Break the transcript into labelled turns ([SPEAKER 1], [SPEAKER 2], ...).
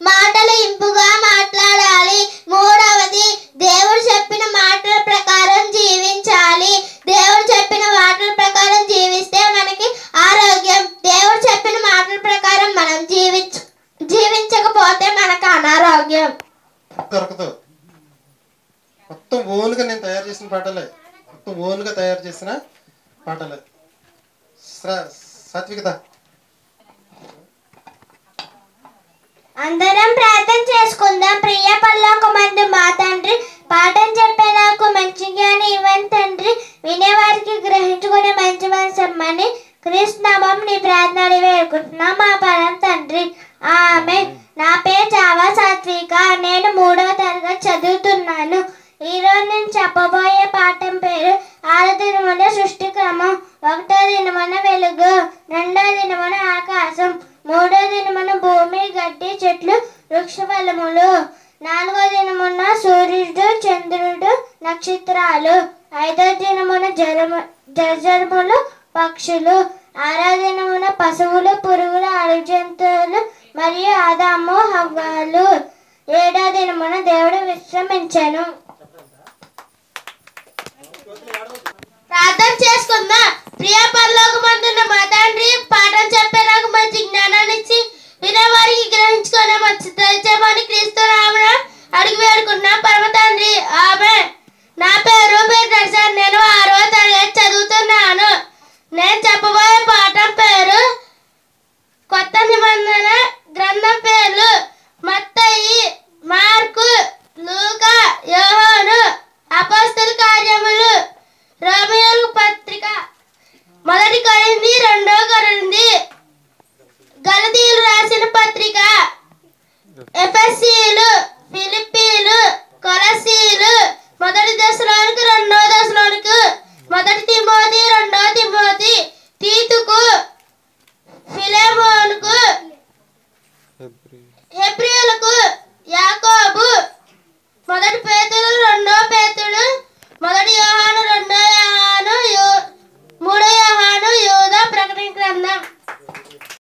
[SPEAKER 1] మాటలు ఇంపుగా మాట్లాడాలి. మూడవది, దేవుడు చెప్పిన మాటల ప్రకారం జీవించాలి. దేవుడు చెప్పిన మాటల ప్రకారం జీవిస్తే మనకి ఆరోగ్యం. దేవుడు చెప్పిన మాటల ప్రకారం మనం జీవించకపోతే మనకు అనారోగ్యం.
[SPEAKER 2] దొరకదు. మొత్తం ఓన్గా నేను తయారు చేసిన పాటలే, మొత్తం ఓన్గా తయారు చేసిన పాటలే. సాత్వికత.
[SPEAKER 1] అందరం ప్రార్థన చేసుకుందాం. ప్రియ పరలోకమందు మా తండ్రి, పాఠం చెప్పే నాకు మంచి జ్ఞానం ఇవ్వండి తండ్రి. వినేవారికి గ్రహించుకునే మంచి మనసు ఇమ్మని క్రీస్తు నామం నీ ప్రార్థనలు వేడుకుంటున్నాం మా పరం తండ్రి. ఆమేన్. నా పేరు జావా సాత్విక. నేను 3వ తరగతి చదువుతున్నాను. ఈరోజు నేను చెప్పబోయే పాఠం పేరు 6వ దినమున సృష్టి క్రమం. 1వ దినమున వెలుగు, 2వ దినమున ఆకాశం, 3వ దినమున భూమి, గడ్డి, చెట్లు, వృక్షఫలములు, 4వ దినమున సూర్యుడు, చంద్రుడు, నక్షత్రాలు, 5వ దినమున జలచరములు, పక్షులు, 6వ దినమున పశువులు, పురుగులు, అడవి జంతువులు మరియు ఆదాము హవ్వలు. 7వ దినమున దేవుడు విశ్రమించెను. ప్రార్థన చేసుకుందాం. ప్రియ పరలోకమందున్న మా తండ్రి, పాఠం చెప్పే నాకు మంచి జ్ఞానాన్ని ఇచ్చి వినేవారికి గ్రహించుకునే మంచి దయచేయమని క్రీస్తు నామమున అడిగి వేడుకుంటున్నాం పరమ తండ్రి. ఆమేన్. నా పేరు దర్శన్. నేను 6వ తరగతి చదువుతున్నాను. నేను చెప్పబోయే పాఠం పేరు కొత్త నిబంధన